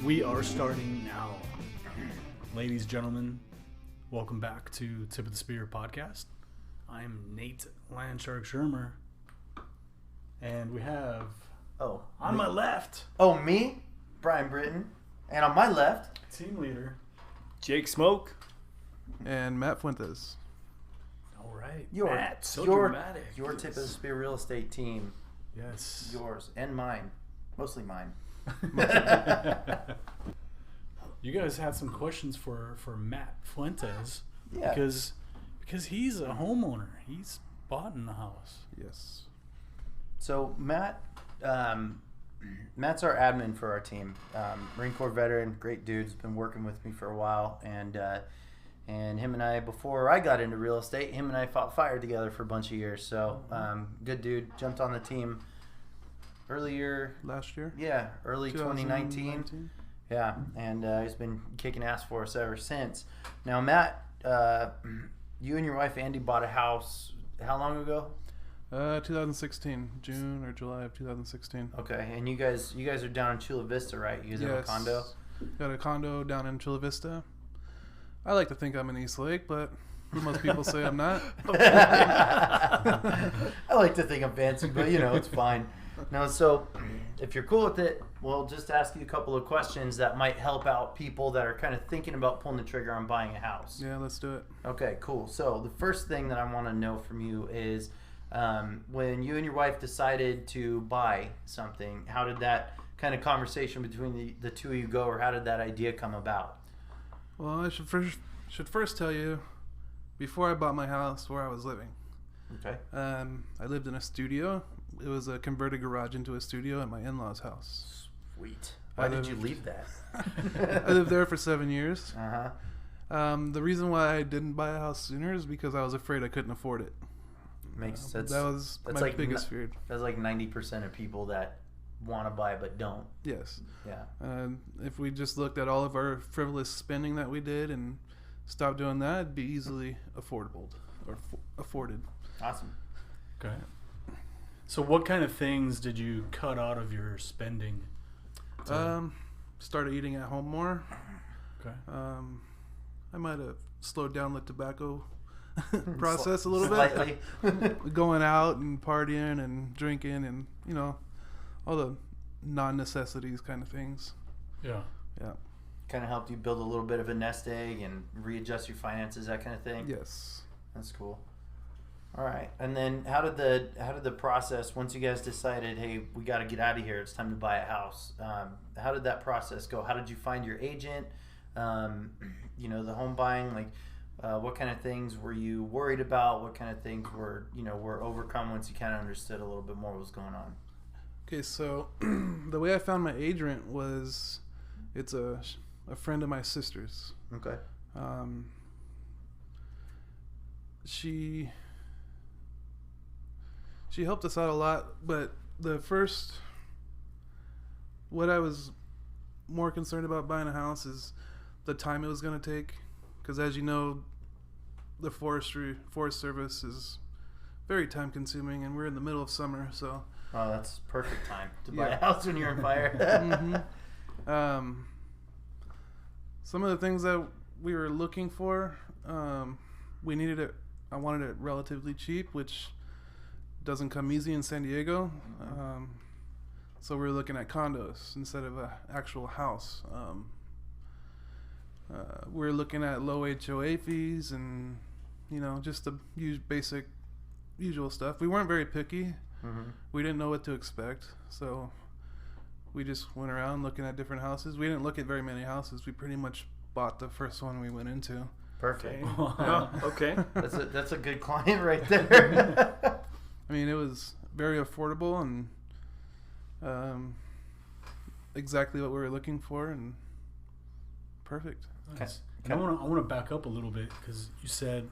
We are starting now. Ladies and gentlemen, welcome back to Tip of the Spear podcast. I'm Nate Landshark Shermer. And we have on my left, me, Brian Britton, and on my left, team leader Jake Smoke, and Matt Fuentes. All right, Matt, so your dramatic. Tip of the Spear real estate team. Yes. Yours and mine. Mostly mine. You guys had some questions for Matt Fuentes. Yeah. Because he's a homeowner. He's bought in the house. Yes. So Matt's our admin for our team. Marine Corps veteran, great dude. Has been working with me for a while, and him and I, before I got into real estate, him and I fought fire together for a bunch of years. So good dude. Jumped on the team last year. Yeah, early 2019. Yeah, and he's been kicking ass for us ever since. Now, Matt, you and your wife Andy bought a house how long ago? 2016, June or July of 2016. Okay, and you guys are down in Chula Vista, right? You guys have a condo? Got a condo down in Chula Vista. I like to think I'm in East Lake, but most people say I'm not. I like to think I'm fancy, but it's fine. No, so if you're cool with it, we'll just ask you a couple of questions that might help out people that are kind of thinking about pulling the trigger on buying a house. Yeah, let's do it. Okay, cool. So the first thing that I want to know from you is when you and your wife decided to buy something, how did that kind of conversation between the two of you go, or how did that idea come about? Well, I should first tell you, before I bought my house, where I was living. Okay. I lived in a studio. It was a converted garage into a studio at my in-laws' house. Sweet. Why did you leave that? I lived there for 7 years. Uh-huh. The reason why I didn't buy a house sooner is because I was afraid I couldn't afford it. Makes sense. That was my like biggest fear. That's like 90% of people that want to buy but don't. Yes. Yeah. If we just looked at all of our frivolous spending that we did and stopped doing that, it'd be easily affordable or afforded. Awesome. Okay. So what kind of things did you cut out of your spending? Started eating at home more. Okay. I might have slowed down the tobacco process a little Slightly. bit. Going out and partying and drinking and, all the non-necessities kind of things. Yeah. Kind of helped you build a little bit of a nest egg and readjust your finances, that kind of thing? Yes. That's cool. All right. And then how did the process, once you guys decided, hey, we got to get out of here, it's time to buy a house, how did that process go? How did you find your agent? The home buying, like what kind of things were you worried about? What kind of things were overcome once you kind of understood a little bit more what was going on? Okay, so the way I found my agent was, it's a friend of my sister's. Okay. She helped us out a lot, but what I was more concerned about buying a house is the time it was going to take, because as you know, the Forest Service is very time consuming, and we're in the middle of summer, so. Oh, that's perfect time to buy a house when you're on fire. Mm-hmm. Some of the things that we were looking for, we needed it. I wanted it relatively cheap, which doesn't come easy in San Diego. So we were looking at condos instead of an actual house. We were looking at low HOA fees and, just the basic usual stuff. We weren't very picky. Mm-hmm. We didn't know what to expect, so we just went around looking at different houses. We didn't look at very many houses. We pretty much bought the first one we went into. Perfect. Okay. That's a good client right there. I mean, it was very affordable and exactly what we were looking for, and perfect. Nice. I want to back up a little bit, because you said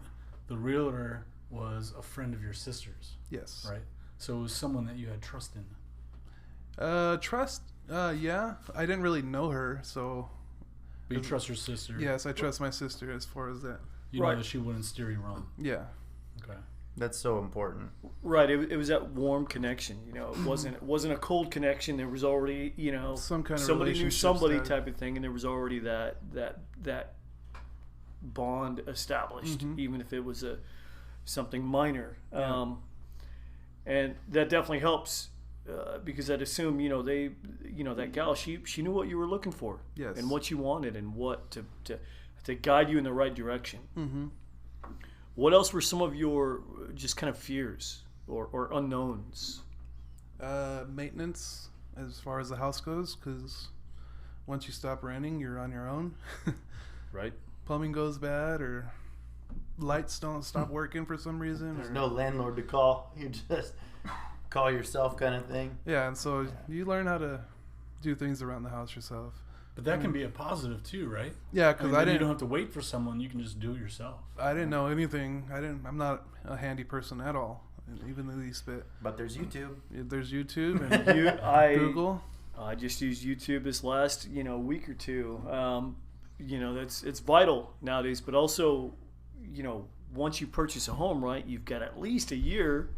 the realtor was a friend of your sister's. Yes. Right? So it was someone that you had trust in. Yeah. I didn't really know her, so. But you trust your sister? Yes, I trust my sister as far as that. You know that she wouldn't steer you wrong? Yeah. Okay. That's so important. Right. It was that warm connection. You know, it wasn't a cold connection. There was already, you know, Some kind of somebody knew relationship somebody started. type of thing, and there was already that bond established, even if it was something minor. Yeah. And that definitely helps because I'd assume, you know, that gal, she knew what you were looking for, Yes. and what you wanted, and what to guide you in the right direction. Mm-hmm. What else were some of your just kind of fears or unknowns? Maintenance, as far as the house goes, because once you stop renting, you're on your own. Right. Plumbing goes bad, or lights don't stop working for some reason. There's or- no landlord to call. You just call yourself kind of thing. Yeah, and so you learn how to do things around the house yourself. But that can be a positive too, right? Yeah, because I You don't didn't. have to wait for someone. You can just do it yourself. I didn't know anything. I'm not a handy person at all, even the least bit. But there's YouTube. There's YouTube and Google. I just used YouTube this last week or two. It's vital nowadays. But also, once you purchase a home, right, you've got at least a year,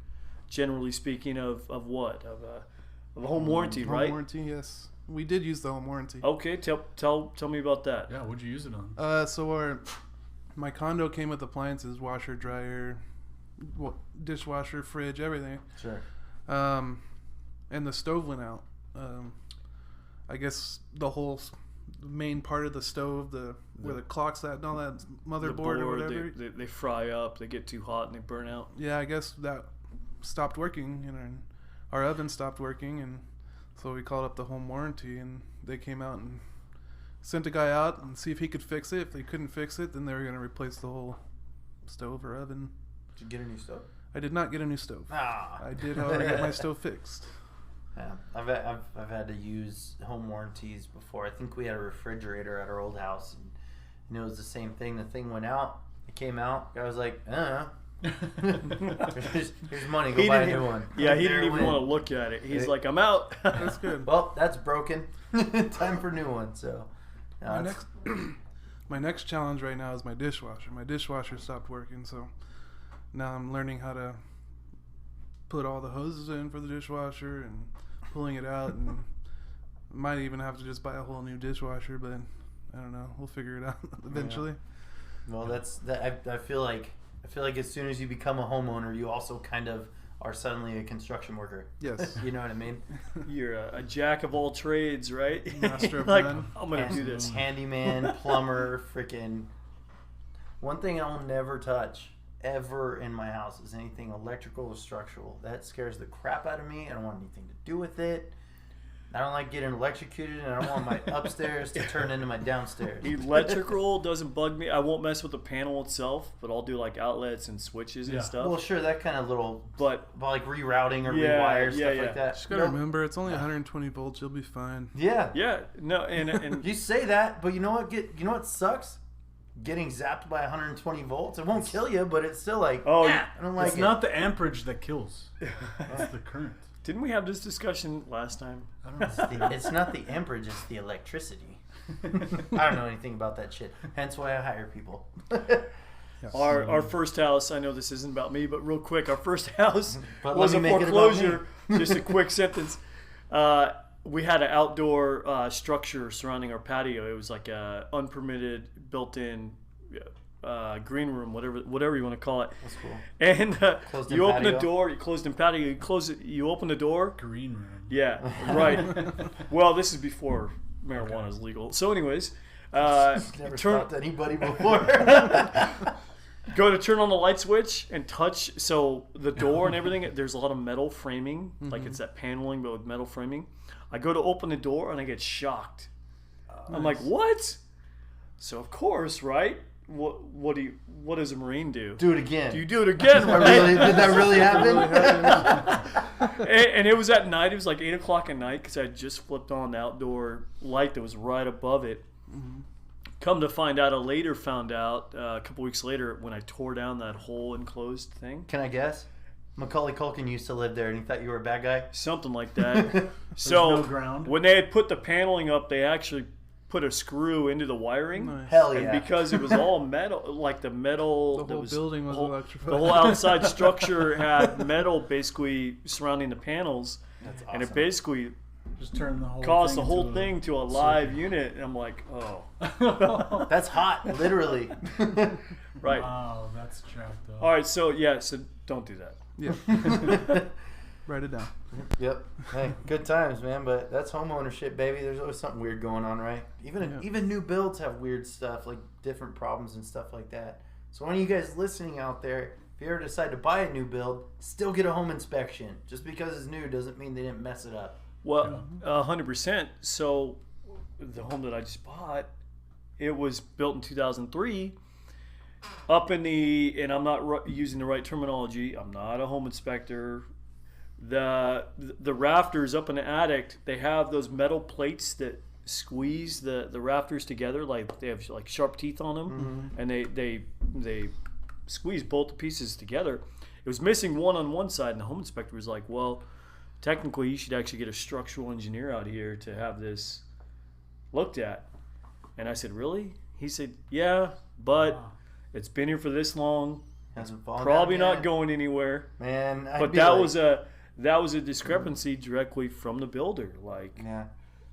generally speaking, of a home warranty, right? Home warranty, yes. We did use the home warranty. Okay, tell me about that. Yeah, what'd you use it on? So my condo came with appliances, washer, dryer, dishwasher, fridge, everything. Sure. And the stove went out. I guess the whole main part of the stove, where the clock's at and all that motherboard or whatever. They fry up, they get too hot, and they burn out. Yeah, I guess that stopped working, and our oven stopped working, and so we called up the home warranty, and they came out and sent a guy out and see if he could fix it. If they couldn't fix it, then they were going to replace the whole stove or oven. Did you get a new stove? I did not get a new stove. Ah. I did, however, get my stove fixed. Yeah, I've had to use home warranties before. I think we had a refrigerator at our old house, and it was the same thing. The thing went out, it came out. I was like, here's money. Go buy a new one. Yeah, he didn't There it even want to went. look at it. He's like, I'm out. That's good. Well, that's broken. Time for a new one. So, My next challenge right now is my dishwasher. My dishwasher stopped working, so now I'm learning how to put all the hoses in for the dishwasher and pulling it out, and might even have to just buy a whole new dishwasher, but I don't know. We'll figure it out eventually. Yeah. Well, I feel like as soon as you become a homeowner, you also kind of are suddenly a construction worker. Yes. You know what I mean? You're a jack of all trades, right? Master of like, none. I'm going to do this. Handyman, plumber, freaking. One thing I will never touch ever in my house is anything electrical or structural. That scares the crap out of me. I don't want anything to do with it. I don't like getting electrocuted, and I don't want my upstairs to turn into my downstairs. Electrical doesn't bug me. I won't mess with the panel itself, but I'll do like outlets and switches and stuff. Well, sure, that kind of little, but like rerouting or Yeah, rewire yeah, stuff yeah. like that. Just gotta remember, it's only 120 volts. You'll be fine. Yeah. yeah, no, and You say that, but you know what? You know what sucks? Getting zapped by 120 volts. It won't kill you, but it's still like, I don't like It's it. not the amperage that kills. It's the current. didn't we have this discussion last time? I don't know. It's not the amperage, it's the electricity. I don't know anything about that shit. Hence why I hire people. Our first house, I know this isn't about me, but real quick, our first house But was let a me make it about foreclosure. Just a quick sentence. We had an outdoor structure surrounding our patio. It was like a unpermitted, built-in green room, whatever you want to call it. That's cool. And Closed-in you open the patio? door. You closed in patio. You close it. You open the door. Green room. Yeah, right. Well, this is before marijuana is legal. So, anyways, Never stopped anybody before. go to turn on the light switch and touch. So the door and everything, there's a lot of metal framing, like it's that paneling, but with metal framing. I go to open the door and I get shocked. I'm like, what? So of course, right? What does a Marine do? Do it again. Do you do it again? Right? Did that really happen? And it was at night. It was like 8 o'clock at night because I just flipped on the outdoor light that was right above it. Mm-hmm. Come to find out, I later found out a couple weeks later when I tore down that whole enclosed thing. Can I guess? Macaulay Culkin used to live there, and he thought you were a bad guy. Something like that. So no ground. when they had put the paneling up, they actually put a screw into the wiring. Nice. Hell And yeah. because it was all metal, like the metal, The that whole building was electrified. The whole outside structure had metal basically surrounding the panels, That's and it awesome. basically Just turn the whole caused thing the whole into a thing to a live unit. And I'm like, oh, That's hot, literally. right. Wow, that's jacked up. All right, so don't do that. Yeah. Write it down. Yep. Hey, good times, man. But that's home ownership, baby. There's always something weird going on, right? Even new builds have weird stuff, like different problems and stuff like that. So any of you guys listening out there, if you ever decide to buy a new build, still get a home inspection. Just because it's new doesn't mean they didn't mess it up. Well, 100%. So the home that I just bought, it was built in 2003. Up in and I'm not using the right terminology. I'm not a home inspector. The rafters up in the attic, they have those metal plates that squeeze the rafters together, like they have like sharp teeth on them, and they squeeze both the pieces together. It was missing one on one side, and the home inspector was like, well, technically you should actually get a structural engineer out here to have this looked at. And I said, really? He said, yeah, but it's been here for this long. Hasn't fallen Probably down not yet. going anywhere. Man, But that was a discrepancy directly from the builder. Like, Yeah,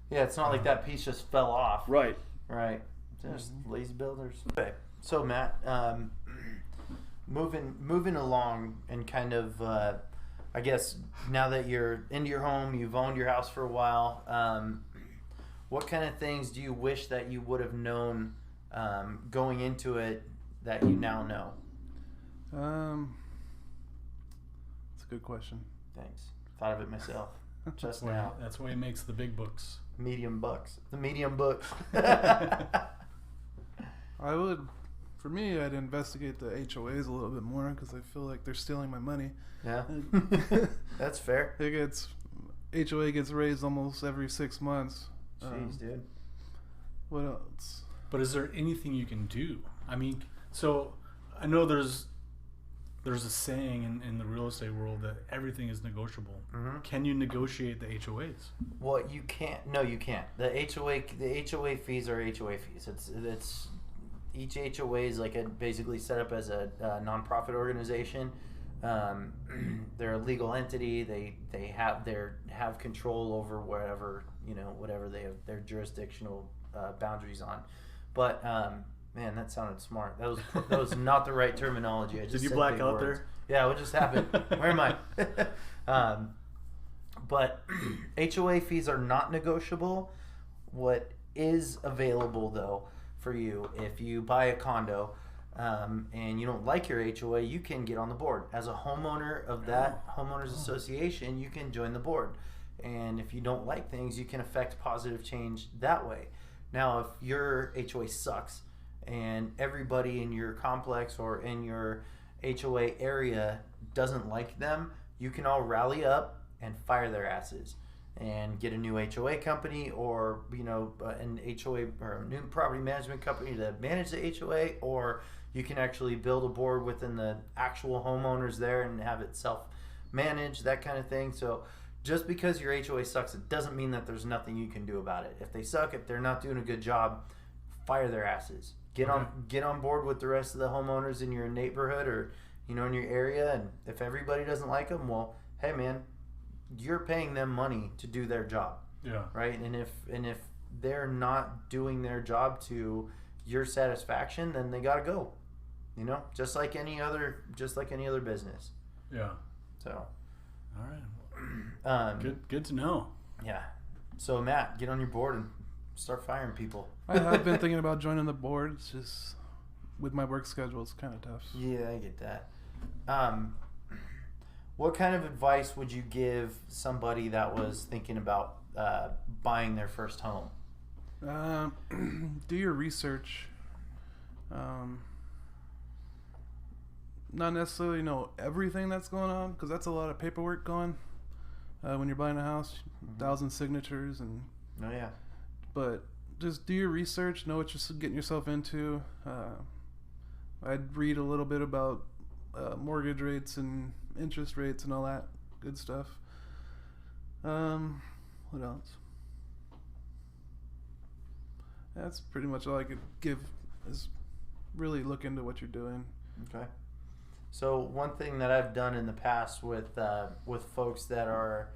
it's not like that piece just fell off. right. Right. Just lazy builders. Okay. So Matt, moving along and kind of, I guess now that you're into your home, you've owned your house for a while. What kind of things do you wish that you would have known going into it that you now know? That's a good question. Thanks. Thought of it myself just Well, now. that's why he makes the big books. Medium bucks. The medium books. For me, I'd investigate the HOAs a little bit more because I feel like they're stealing my money. Yeah. That's fair. HOA gets raised almost every 6 months. Jeez, dude. What else? But is there anything you can do? I mean, so I know there's a saying in the real estate world that everything is negotiable. Mm-hmm. Can you negotiate the HOAs? Well, you can't. No, you can't. The HOA fees are HOA fees. It's each HOA is basically set up as a nonprofit organization. They're a legal entity. They have control over whatever they have their jurisdictional boundaries on. But man, that sounded smart. That was not the right terminology. I just Did you said black big out words. there? Yeah, what just happened? Where am I? But HOA fees are not negotiable. What is available though for you, if you buy a condo and you don't like your HOA, you can get on the board. As a homeowner of that homeowners association, you can join the board. And if you don't like things, you can affect positive change that way. Now, if your HOA sucks and everybody in your complex or in your HOA area doesn't like them, you can all rally up and fire their asses and get a new HOA company or an HOA or a new property management company to manage the HOA, or you can actually build a board within the actual homeowners there and have it self-managed, that kind of thing. So just because your HOA sucks, it doesn't mean that there's nothing you can do about it. If they suck, if they're not doing a good job, fire their asses. Get on board with the rest of the homeowners in your neighborhood or in your area, and if everybody doesn't like them, well, hey man, you're paying them money to do their job. Yeah. Right? And if they're not doing their job to your satisfaction, then they got to go. Just like any other business. Yeah. So, All right. Good to know. Yeah. So Matt, get on your board and start firing people. I have been thinking about joining the board. It's just with my work schedule, it's kind of tough. Yeah, I get that. What kind of advice would you give somebody that was thinking about buying their first home? Do your research. Not necessarily know everything that's going on, because that's a lot of paperwork going when you're buying a house. 1,000 signatures and. Oh yeah. But just do your research. Know what you're getting yourself into. I'd read a little bit about mortgage rates and interest rates and all that good stuff. What else? That's pretty much all I could give. Is really look into what you're doing. Okay. So one thing that I've done in the past with folks that are,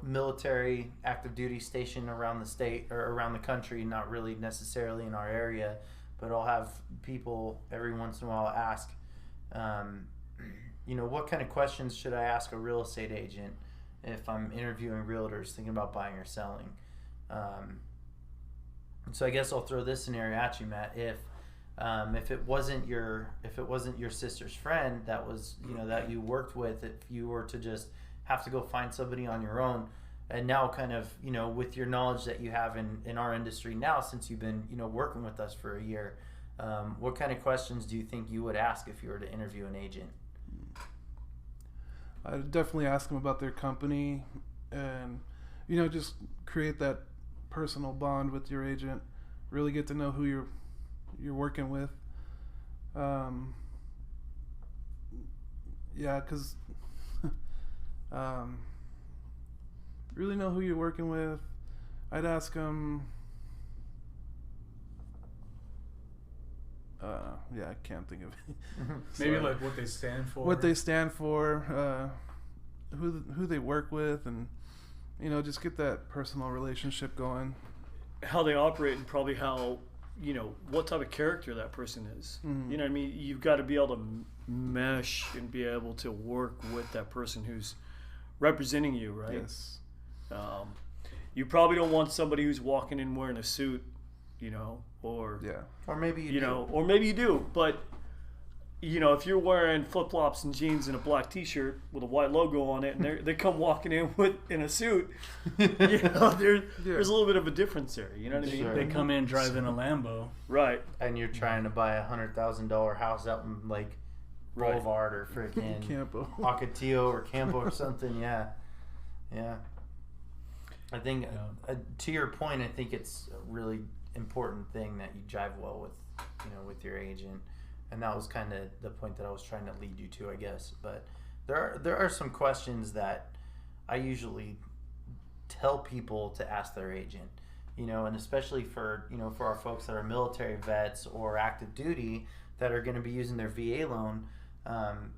military active duty stationed around the state or around the country, not really necessarily in our area, but I'll have people every once in a while ask, what kind of questions should I ask a real estate agent if I'm interviewing realtors thinking about buying or selling? So I guess I'll throw this scenario at you, Matt. If it wasn't your sister's friend that was that you worked with, if you were to just have to go find somebody on your own, and now kind of with your knowledge that you have in our industry now, since you've been working with us for a year, what kind of questions do you think you would ask if you were to interview an agent? I'd definitely ask them about their company, and just create that personal bond with your agent. Really get to know who you're working with. Because really know who you're working with. I'd ask them. I can't think of it. Maybe like what they stand for. What they stand for, who they work with, and just get that personal relationship going. How they operate, and probably how what type of character that person is. Mm-hmm. You know what I mean? You've got to be able to mesh and be able to work with that person who's representing you, right? Yes. You probably don't want somebody who's walking in wearing a suit, or maybe you do. Or maybe you do, but if you're wearing flip-flops and jeans and a black t-shirt with a white logo on it, and they come walking in a suit, there's a little bit of a difference there. You know what I mean? Sure. They come in driving a Lambo, right? And you're trying to buy $100,000 house out in like Boulevard or freaking Campo, Ocotillo or Campo or something. Yeah. I think to your point, I think it's a really important thing that you jive well with your agent. And that was kind of the point that I was trying to lead you to, I guess. But there are some questions that I usually tell people to ask their agent, and especially for for our folks that are military vets or active duty that are going to be using their VA loan.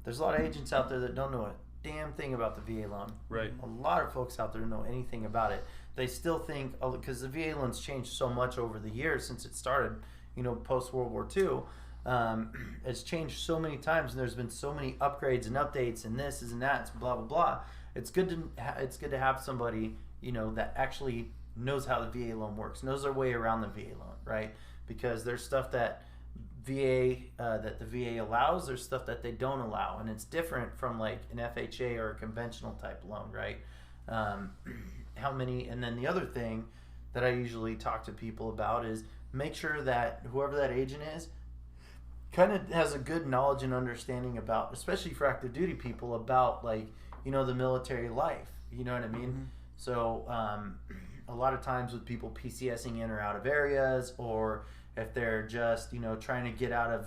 There's a lot of agents out there that don't know a damn thing about the VA loan. Right. A lot of folks out there don't know anything about it. They still think, because the VA loan's changed so much over the years since it started, post World War II. It's changed so many times, and there's been so many upgrades and updates and this and that, and blah blah blah. It's good to have somebody that actually knows how the VA loan works, knows their way around the VA loan, right? Because there's stuff that the VA allows, there's stuff that they don't allow, and it's different from like an FHA or a conventional type loan, right? And then the other thing that I usually talk to people about is make sure that whoever that agent is kind of has a good knowledge and understanding about, especially for active duty people, about like the military life. You know what I mean? Mm-hmm. So a lot of times with people PCSing in or out of areas, or if they're just trying to get out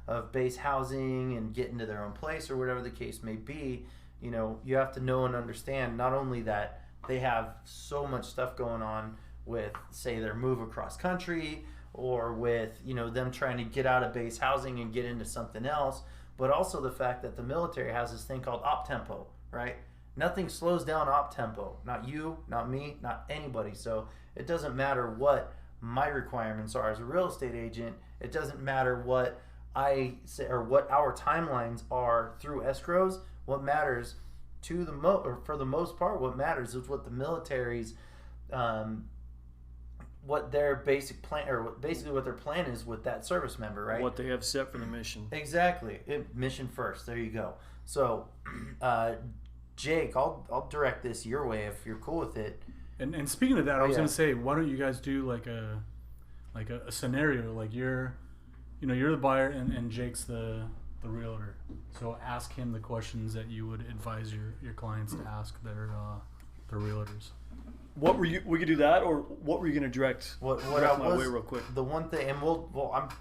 of base housing and get into their own place or whatever the case may be, you have to know and understand not only that they have so much stuff going on with, say, their move across country, or with them trying to get out of base housing and get into something else, but also the fact that the military has this thing called op tempo, right? Nothing slows down op tempo. Not you, not me, not anybody. So it doesn't matter what my requirements are as a real estate agent. It doesn't matter what I say or what our timelines are through escrows. What matters for the most part, what matters is what the military's what their basic plan, or basically what their plan is with that service member, right? What they have set for the mission. Exactly. Mission first. There you go. So, Jake, I'll direct this your way if you're cool with it. And speaking of that, I was gonna say, why don't you guys do like a scenario, like you're the buyer and Jake's the realtor. So ask him the questions that you would advise your clients to ask their realtors. What were you? We could do that, or what were you going to direct? What direct I my was way real quick. The one thing, and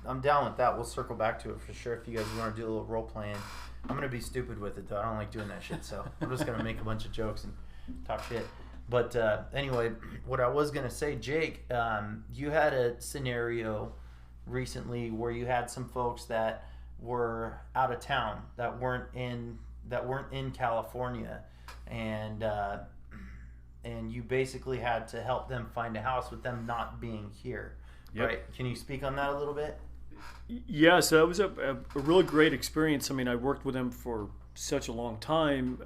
I'm down with that. We'll circle back to it for sure if you guys want to do a little role playing. I'm gonna be stupid with it though. I don't like doing that shit, so I'm just gonna make a bunch of jokes and talk shit. But anyway, what I was gonna say, Jake, you had a scenario recently where you had some folks that were out of town that weren't in California, and you basically had to help them find a house with them not being here. Yep. Right? Can you speak on that a little bit? Yeah, so that was a really great experience. I mean, I worked with them for such a long time.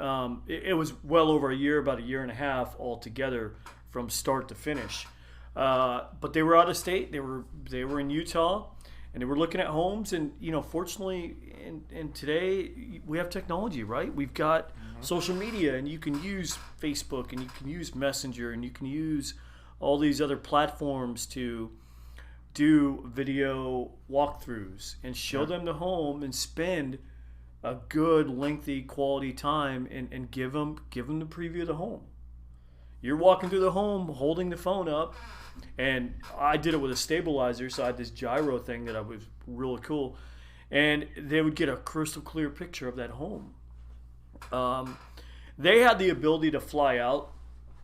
It was well over a year, about a year and a half altogether from start to finish. But they were out of state. They were in Utah, and they were looking at homes. And fortunately, in today we have technology, right? We've got social media, and you can use Facebook, and you can use Messenger, and you can use all these other platforms to do video walkthroughs and show them the home and spend a good, lengthy, quality time and give them the preview of the home. You're walking through the home holding the phone up, and I did it with a stabilizer, so I had this gyro thing that was really cool, and they would get a crystal clear picture of that home. They had the ability to fly out.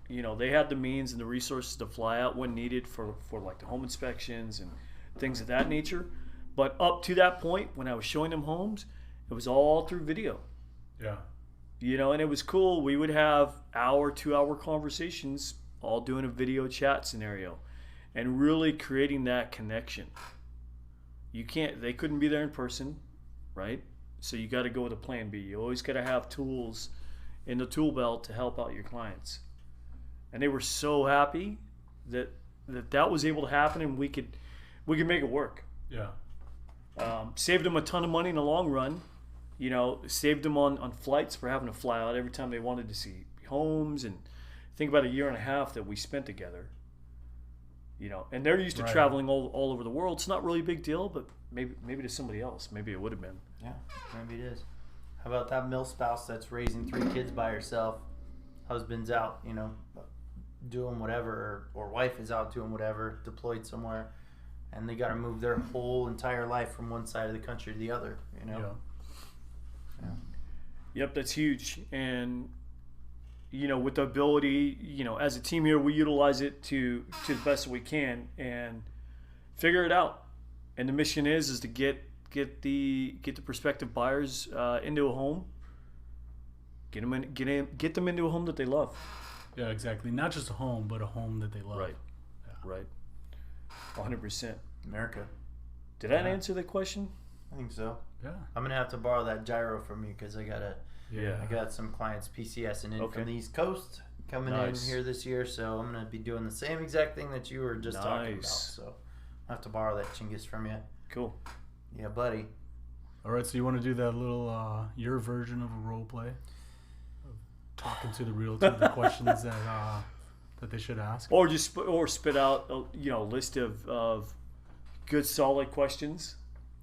They had the means and the resources to fly out when needed for like the home inspections and things of that nature. But up to that point, when I was showing them homes, it was all through video. Yeah. And it was cool. We would have 2-hour conversations, all doing a video chat scenario, and really creating that connection. They couldn't be there in person, right? So you got to go with a plan B. You always got to have tools in the tool belt to help out your clients. And they were so happy that was able to happen, and we could make it work. Yeah. Saved them a ton of money in the long run. Saved them on flights for having to fly out every time they wanted to see homes, and think about a year and a half that we spent together. And they're used to traveling all over the world. It's not really a big deal, but maybe to somebody else, maybe it would have been. Yeah, maybe it is. How about that mill spouse that's raising 3 kids by herself? Husband's out, doing whatever, or wife is out doing whatever, deployed somewhere, and they got to move their whole entire life from one side of the country to the other. Yeah. Yep, that's huge. And with the ability, as a team here, we utilize it to the best that we can and figure it out. And the mission is to get the prospective buyers into a home, get them into a home that they love. Yeah, exactly. Not just a home, but a home that they love. Right. Yeah. Right. 100%. America. Did that answer the question? I think so. Yeah. I'm gonna have to borrow that gyro from you because I Yeah. got some clients PCSing in Okay. from the East Coast coming Nice. in here this year, so I'm gonna be doing the same exact thing that you were just talking about. Nice. So I have to borrow that Chinggis from you. Cool. Yeah, buddy. All right. So you want to do that little your version of a role play, of talking to the realtor, the questions that they should ask, Or just spit out a list of good, solid questions.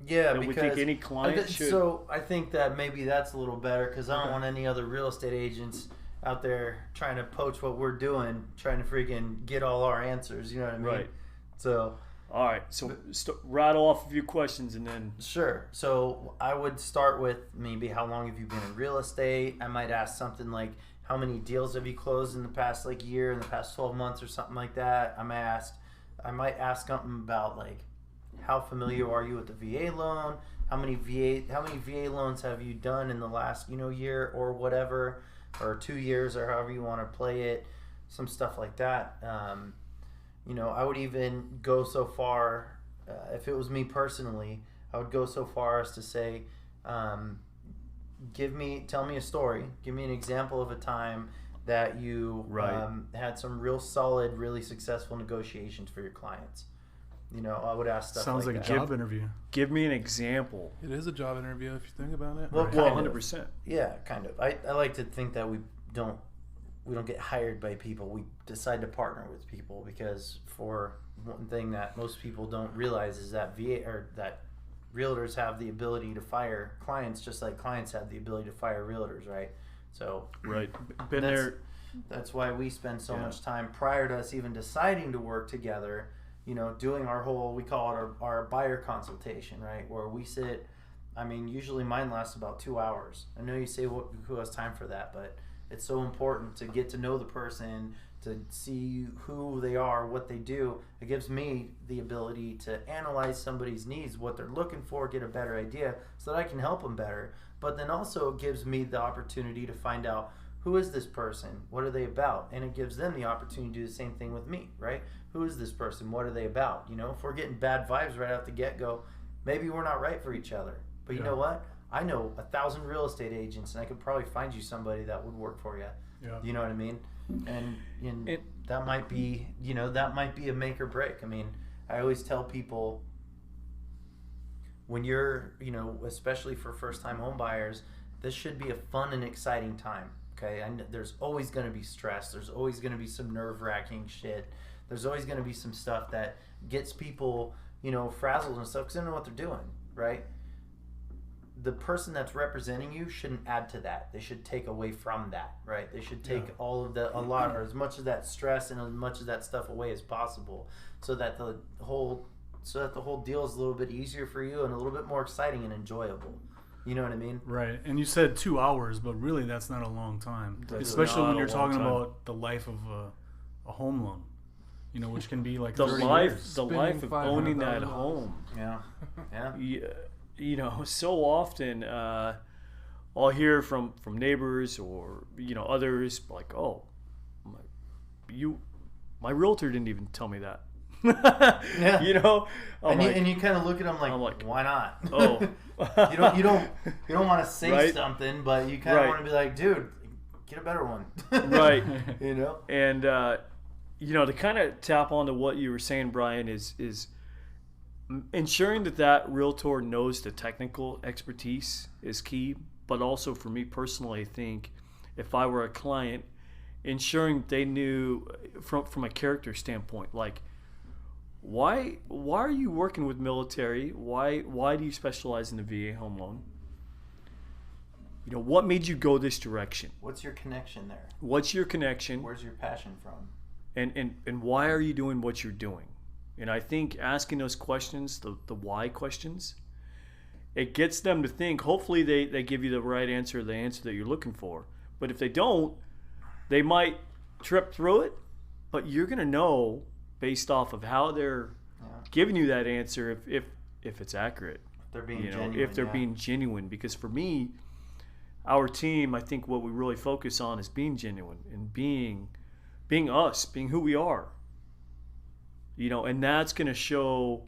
Yeah, that we because think any client should. So I think that maybe that's a little better because I don't want any other real estate agents out there trying to poach what we're doing, trying to freaking get all our answers. You know what I mean? Right. So. All right, so rattle off a few questions and then. Sure. So I would start with maybe how long have you been in real estate? I might ask something like how many deals have you closed in the past year, in the past 12 months or something like that. I might ask something about like how familiar are you with the VA loan? How many VA loans have you done in the last year or whatever, or 2 years, or however you want to play it? Some stuff like that. I would even go so far, if it was me personally, I would go so far as to say, tell me a story. Give me an example of a time that you had some real solid, really successful negotiations for your clients. I would ask stuff Sounds like that. a job interview. Give me an example. It is a job interview if you think about it. Well, Well, kind of. 100%. Yeah, kind of. I like to think that we don't get hired by people. We decide to partner with people because for one thing that most people don't realize is that that realtors have the ability to fire clients just like clients have the ability to fire realtors, right? So Right. Been there. that's why we spend so much time prior to us even deciding to work together, doing our whole, we call it our buyer consultation, right? Where we sit, usually mine lasts about 2 hours. I know you say who has time for that, but it's so important to get to know the person, to see who they are, what they do. It gives me the ability to analyze somebody's needs, what they're looking for, get a better idea so that I can help them better. But then also it gives me the opportunity to find out, who is this person? What are they about? And it gives them the opportunity to do the same thing with me, right? Who is this person? What are they about? You know, if we're getting bad vibes right out the get-go, maybe we're not right for each other. But you know what? I know 1,000 real estate agents, and I could probably find you somebody that would work for you. Yeah. You know what I mean? And that might be, you know, that might be a make or break. I mean, I always tell people, when you're, you know, especially for first-time home buyers, this should be a fun and exciting time. Okay, and there's always going to be stress. There's always going to be some nerve-wracking shit. There's always going to be some stuff that gets people, you know, frazzled and stuff because they don't know what they're doing, right? The person that's representing you shouldn't add to that. They should take away from that, right? They should take all of a lot, or as much of that stress and as much of that stuff away as possible, so that the whole deal is a little bit easier for you and a little bit more exciting and enjoyable. You know what I mean? Right. And you said 2 hours, but really that's not a long time. That's especially when you're talking time. about the life of a home loan, you know, which can be like the 30 life, years. the life of owning that home. Yeah. You know, so often I'll hear from neighbors or, you know, others like, oh, my realtor didn't even tell me that. Yeah. You know, and you kind of look at them like, why not? Oh, you don't want to say something, but you kind of want to be like, dude, get a better one. Right. You know, and you know, to kind of tap onto what you were saying, Brian, is ensuring that realtor knows the technical expertise is key. But also for me personally, I think if I were a client, ensuring they knew from a character standpoint, like, why are you working with military? Why do you specialize in the VA home loan? You know, what made you go this direction? What's your connection there? What's your connection? Where's your passion from? And why are you doing what you're doing? And I think asking those questions, the why questions, it gets them to think. Hopefully they give you the right answer, the answer that you're looking for. But if they don't, they might trip through it. But you're going to know based off of how they're giving you that answer if it's accurate. If they're being genuine. If they're being genuine. Because for me, our team, I think what we really focus on is being genuine and being us, being who we are. You know, and that's going to show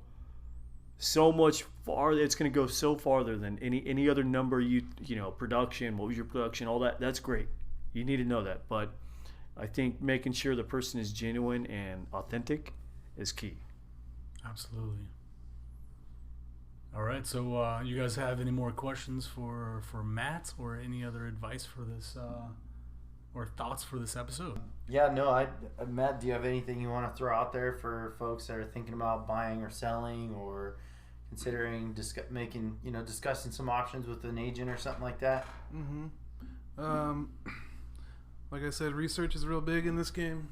so much farther. It's going to go so farther than any other number. You know, production, what was your production, all that. That's great. You need to know that. But I think making sure the person is genuine and authentic is key. Absolutely. All right. So you guys have any more questions for Matt, or any other advice for this or thoughts for this episode? Yeah, no, Matt, do you have anything you want to throw out there for folks that are thinking about buying or selling, or considering discussing some options with an agent or something like that? Mm-hmm. Like I said, research is real big in this game.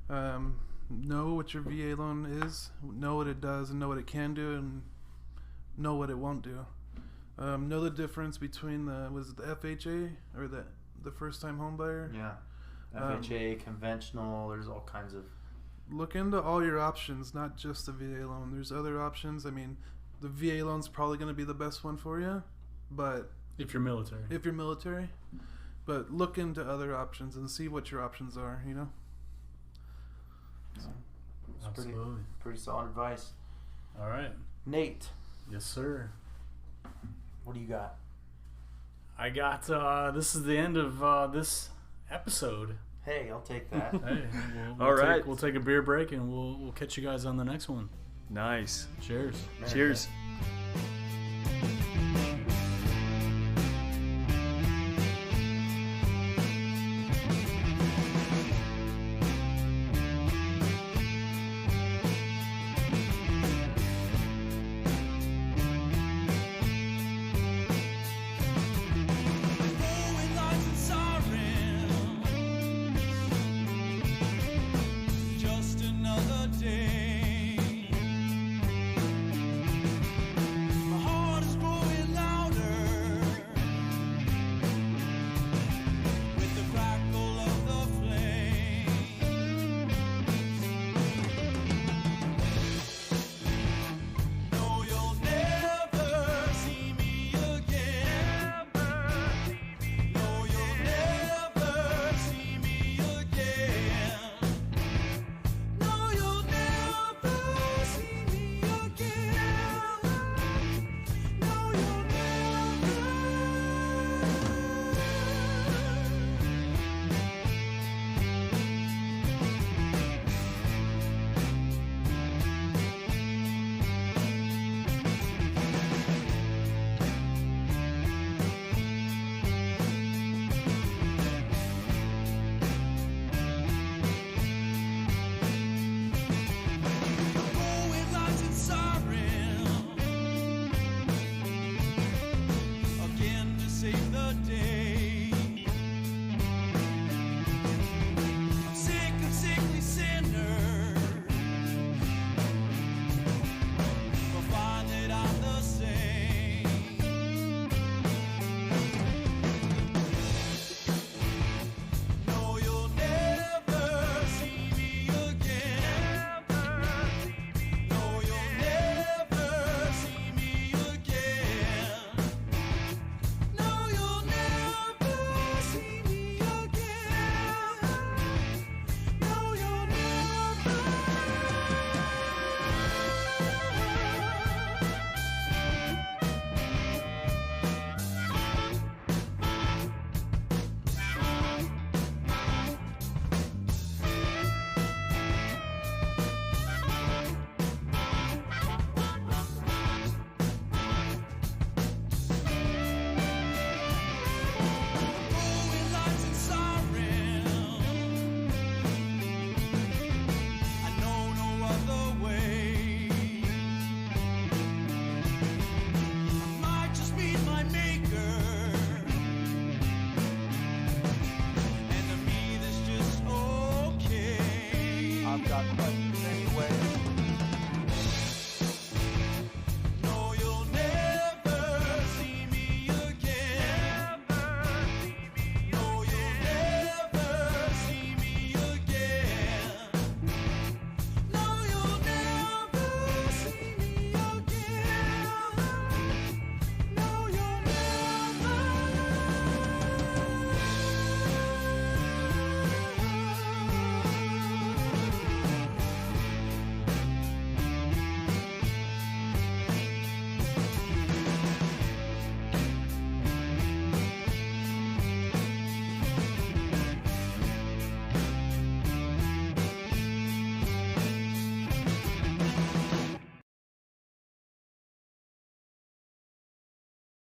Know what your VA loan is, know what it does, and know what it can do, and know what it won't do. Know the difference between the FHA or the first-time home buyer. Yeah. FHA, conventional, there's all kinds of... Look into all your options, not just the VA loan. There's other options. I mean, the VA loan's probably going to be the best one for you, but... If you're military. But look into other options and see what your options are, you know? So, Absolutely. Pretty solid advice. All right. Nate. Yes, sir. What do you got? I got, this is the end of this episode. Hey, I'll take that. Hey, All right. We'll take a beer break, and we'll catch you guys on the next one. Nice. Cheers. Cheers.